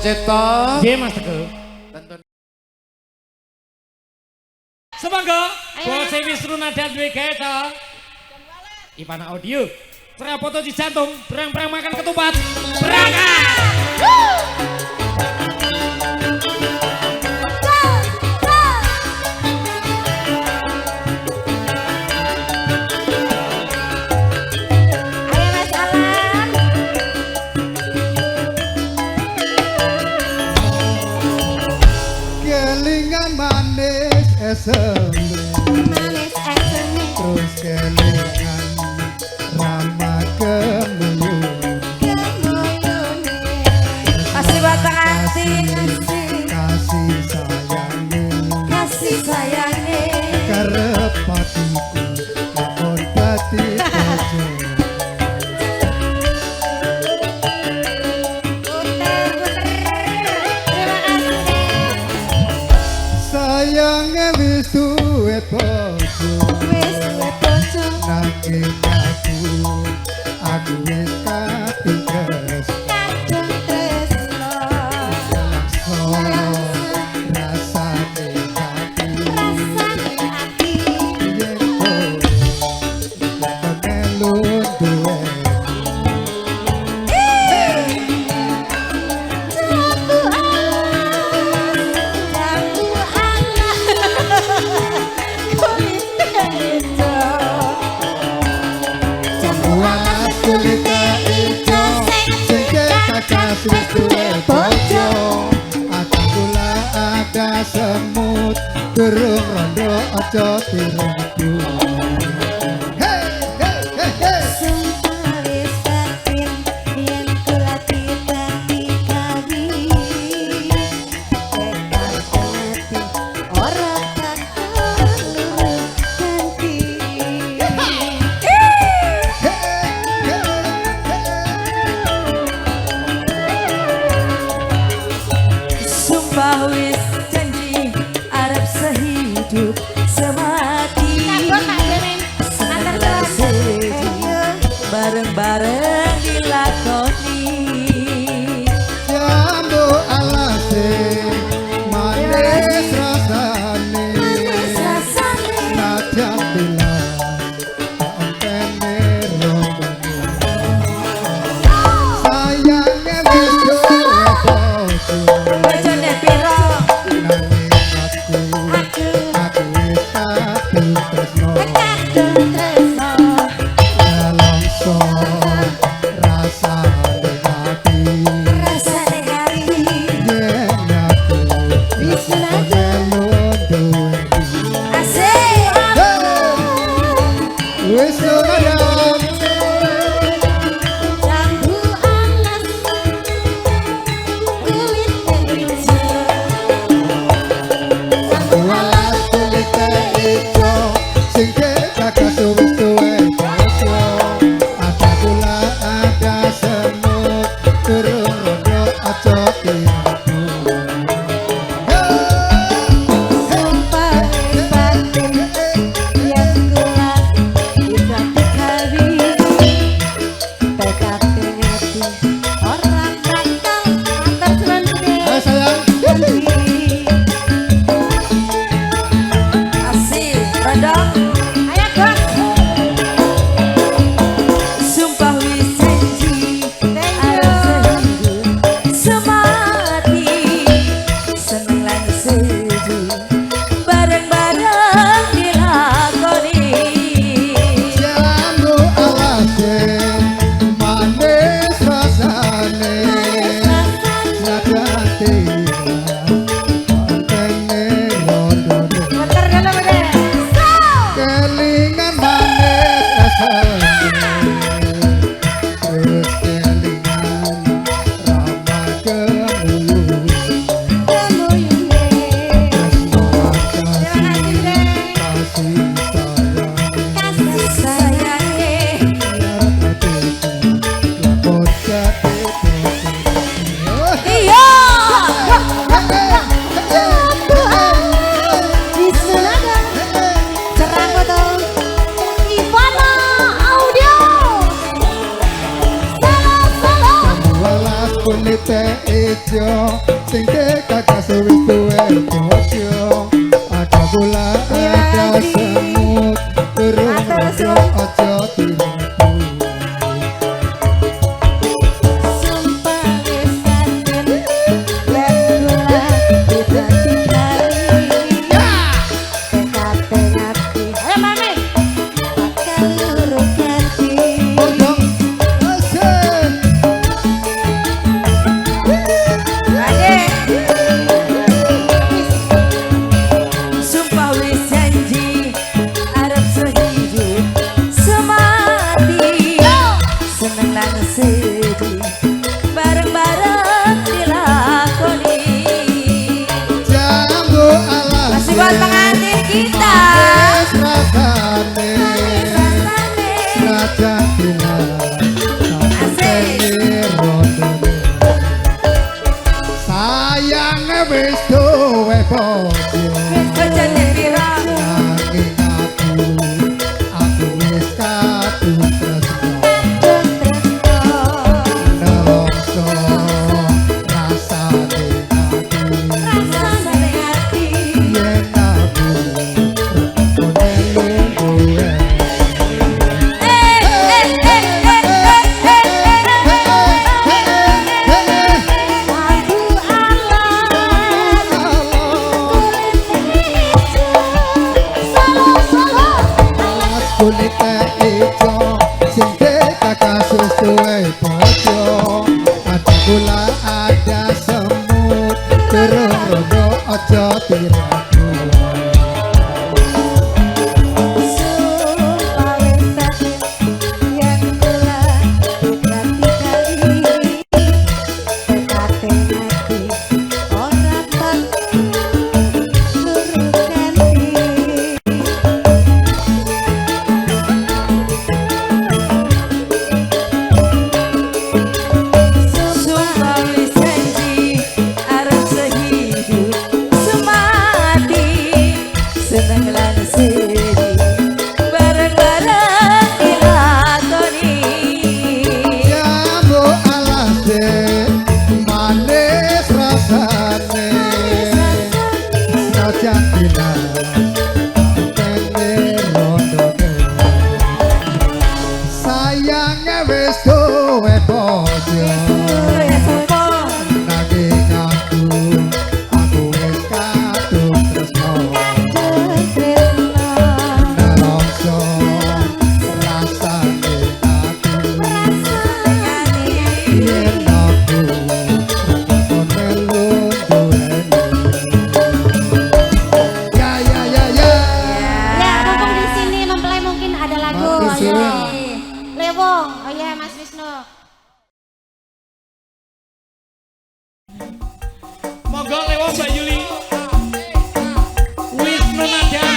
Cipto. Nggih Mas Teguh. Tentu. Semangga, bos Wisnu Nada duwe gawe to. Ipana audio. Cerai foto di jantung, berang-berang makan ketupat. Berangkat. Kelingan manis Manis eseme terus kelingan rama kemulung kasih batang hati kasih sayangi kasih sayangi karep hatiku lakon dadi bojo sayangnya wis duwe bojo nanging aku wis katinges rasane hati yen kok melun duwe kulita ijo sing kasih duwe bojo ada gula ada semut durung rondo aja dirungku hey hey hey hey Sumparis batin yen kula dadi kawin tekad hati ora bakal ganti Sumpah wis janji arep sehidup semati bareng-bareng dilakoni jambu alase manis rasane najan bilang entene rombone sayangnya wis duwe bojo bojone piro nanging aku wis kadung tresno kadung tresno nelongso rasane hati rasane hati yen aku wis melun duwe asik wis kadang jambu alas kulit hijau alas kulit ijo sing kakas wis duwe bojo ada gula ada semut turun rondo aja dirungku sumpah batin yang kuat tidak dikawin tekad hati orang bakal antar selanjutnya ayo sayang asik rodok ayo bos sumpah wis janji arep sehidup semati seneng lan setuju bareng-bareng dilakoni jambu alase manis rasane najan tilang entene rondone Motor dulu bener kelingan manis rasane terus kelingan rama kemulung Terima kasih sayang iya Bismillah cerang foto Ivana audio salam salam kulite ijo sing kakak suwi tuwe bojo ada gula ada semut turun rodo ojo tiru Sumpah wis kangen lan kula tidak tinggali tekate ngati ayo mami bakal urung ganti Bondong asik Sumpah wis janji arep sehidup semati seneng lan sedih bareng-bareng dilakoni jambu alas masih buat pengantin kita wis rasane rasane rajan bilang Asik. rondone sayang wis duwe bojo bojone piro nanging aku wis kadung tresno nelongso rasane rasane ati yen aku konen duwe aku alam kulit ijo sing kakak suwe bojo ada gula ada semut turun rodo ojo tiraku sumpah wis kangen yen kula tidak tinggali tekate ngati ora bakal urung ganti Sumpah wis janji arep sehidup semati seneng lan sedih bareng-bareng dilakoni jambu alase manis rasane sajan bilang tene rondone sayang wis duwe bojo nanging aku wis kadung tresno nelongso rasane aku yen aku konen duweni ya Ya, mumpung di sini mempelai mungkin ada lagu. Mas Ayo. Wisnu. Lewong. Oh ya, Mas Wisnu. Monggo lewat Mbak Yuli. Wisnu Nada.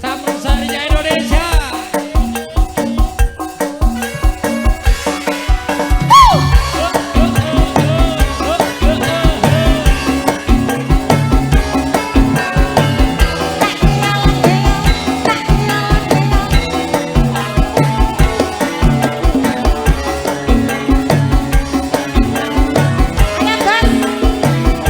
Sampun Sarinya Indonesia. Ayo, Bang.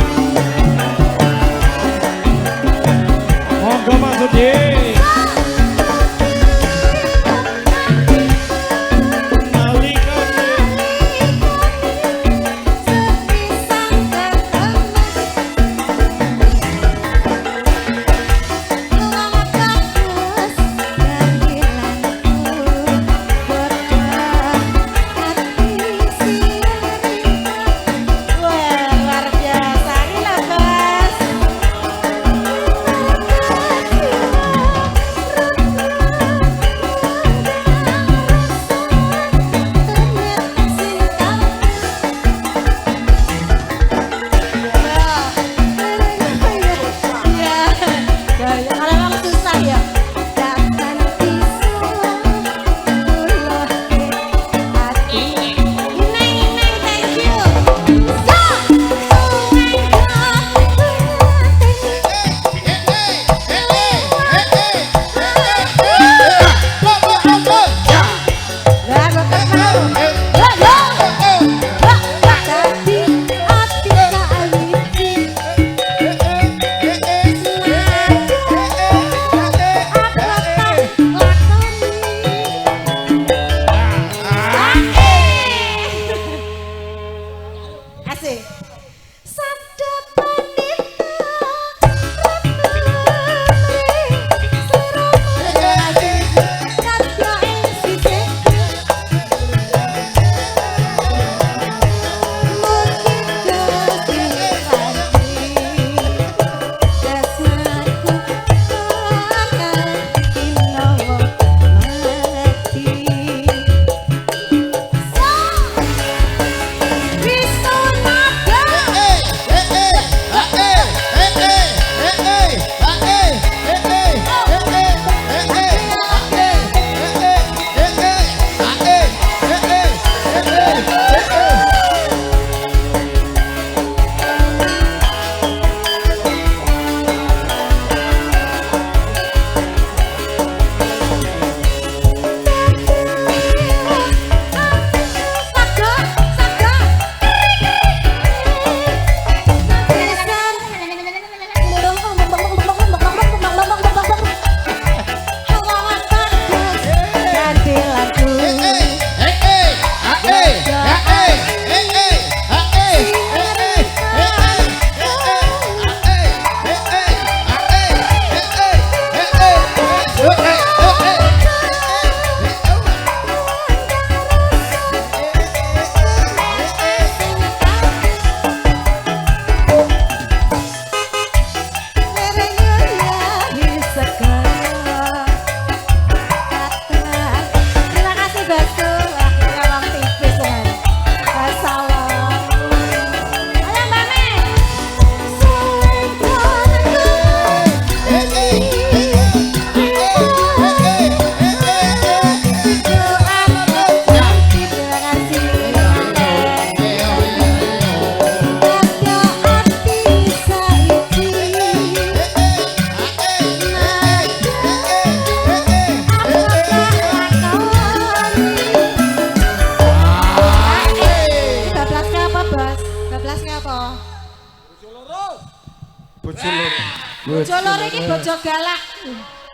Bojo loro iki bojo galak.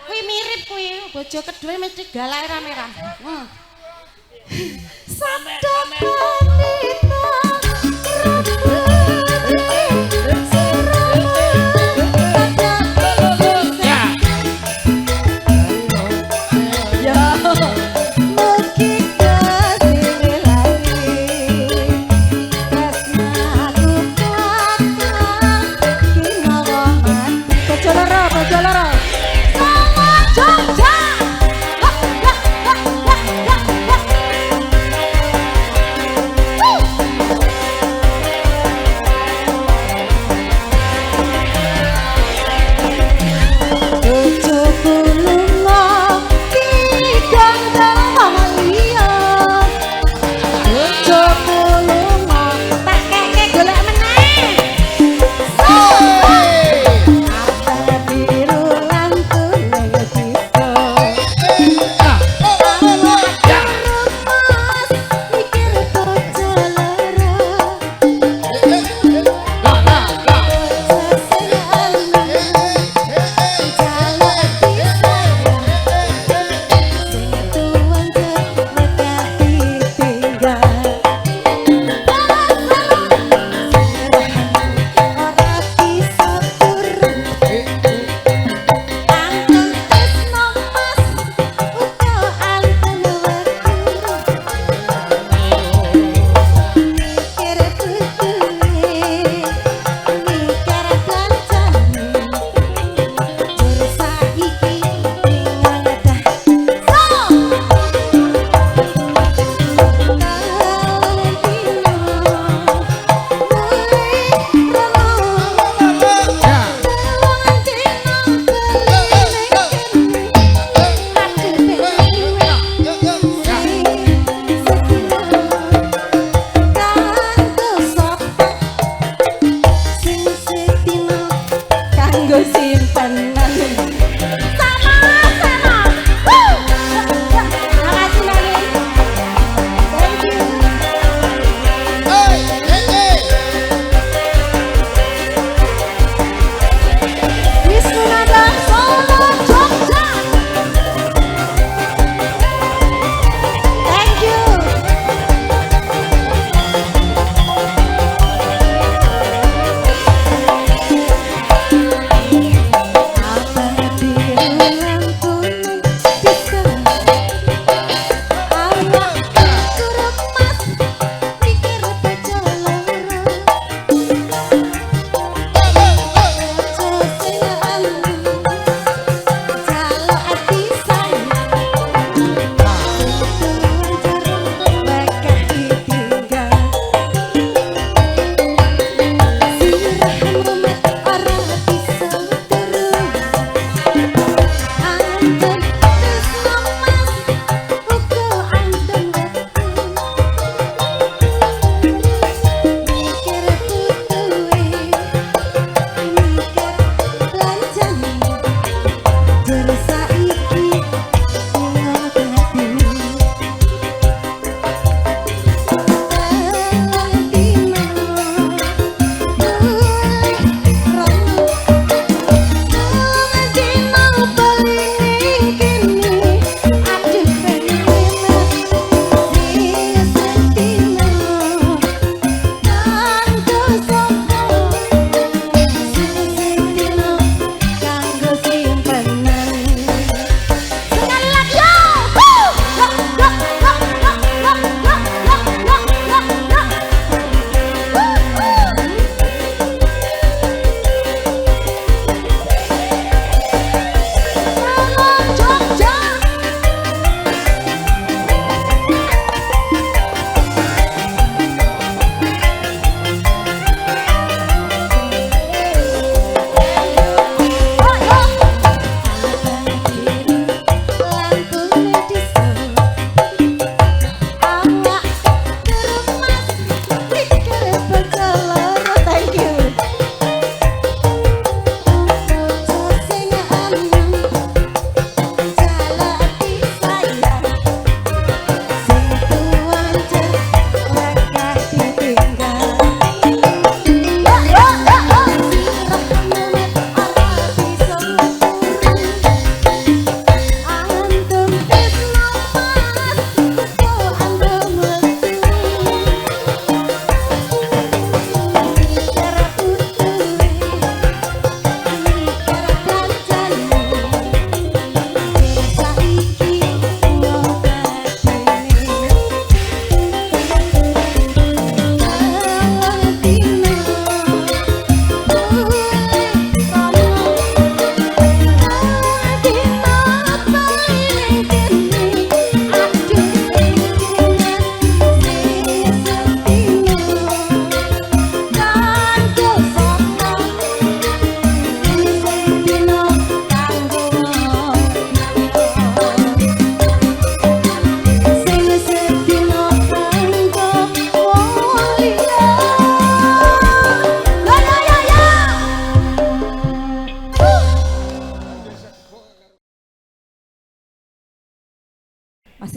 Kuwi mirip kuwi, bojo kedua mesti galak rame-rame. Sabda pandita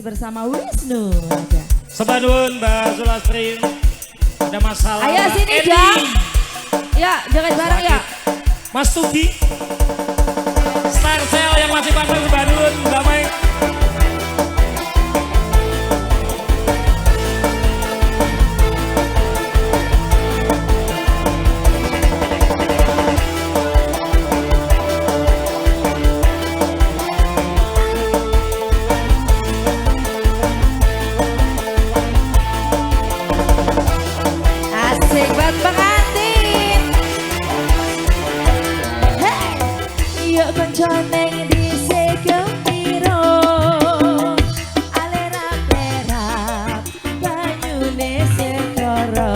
masih bersama Wisnu. Ada. Sebanun Mbak Zulastri. Ada masalah. Ayo sini Edi. Jam. Ya, joget bareng ya. Mas Tugi. Star Cell yang masih panggil Sebanun. Damai. Asik buat pengantin. Hey, yuk konconeng di segembiro. Alerap-lerap banyune segoro.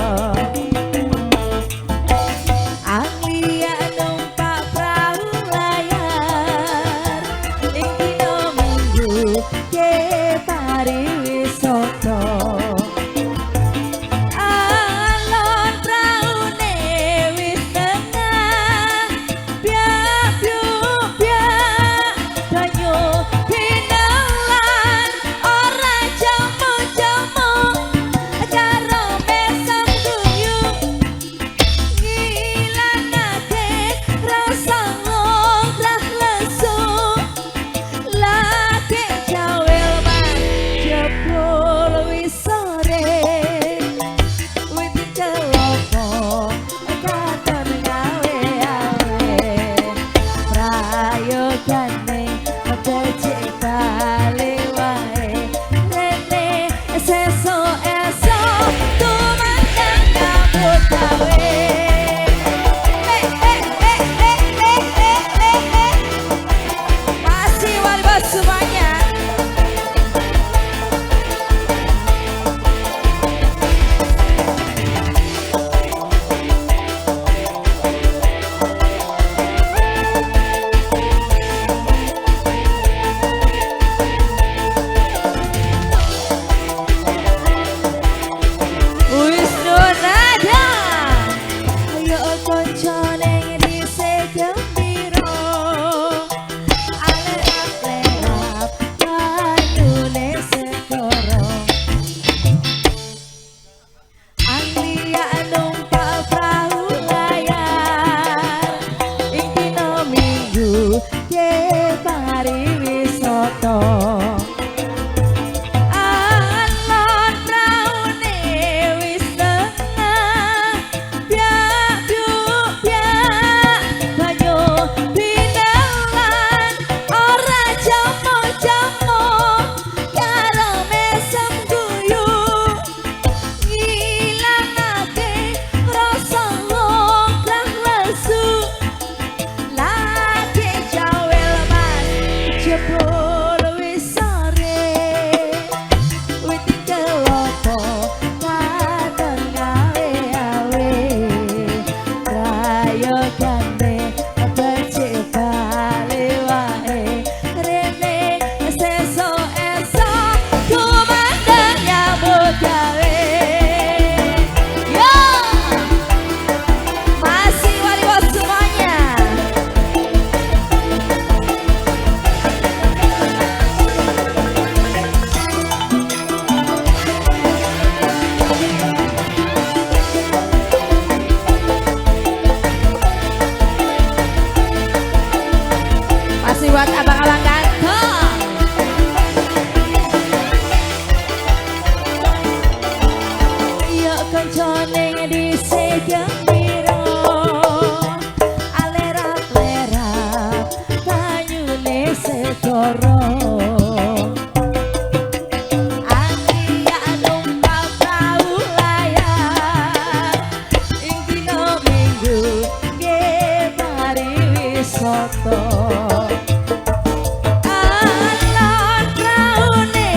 Anglia numpak perahu layar. Ing dino Minggu ke pariwisata. Alon praune wis tengah, biak-biak banyu pinalan, ora jamu-jamu karo mesem guyu, ngilangake rasa ngomlah lesu, lagi jawel mas jebul wis sore. Masih wali bos semuanya. Wisnu nada, ayo konconeng di segembiro, alerap-lerap banyune segoro. Anglia numpak perahu layar, ing dino Minggu ke pariwisata. Alon praune wis tengah, biak-biak banyu pinalan, ora jamu-jamu karo mesem guyu, ngilangake rasa ngomlah lesu, lagi jawel mas jebul wis sore. Wit kelopo katon gawe-awe, rayogane becik bali wae, rene sesuk-esuk kumandang nyambut gawe. Yo, masih wali bos semuanya. Masih buat abang-abang ganteng. Yuk konconeng di segembiro, alerap-lerap banyune segoro. Anglia numpak perahu layar, ing dino Minggu ke pariwisata. Alon praune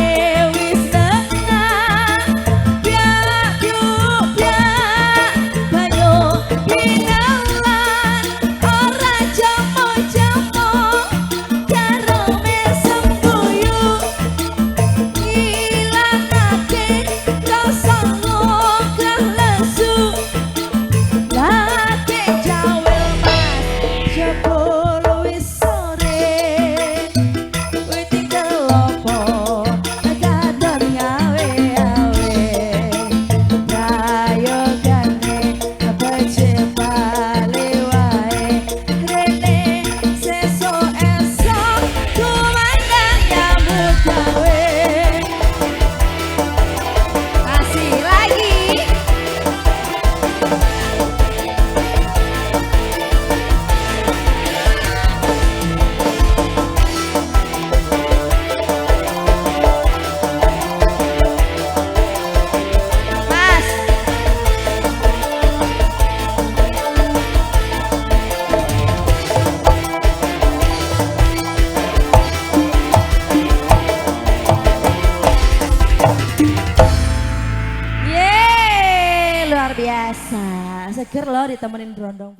wis tengah, biak-biak banyu biasa. Seger loh ditemenin Brondong.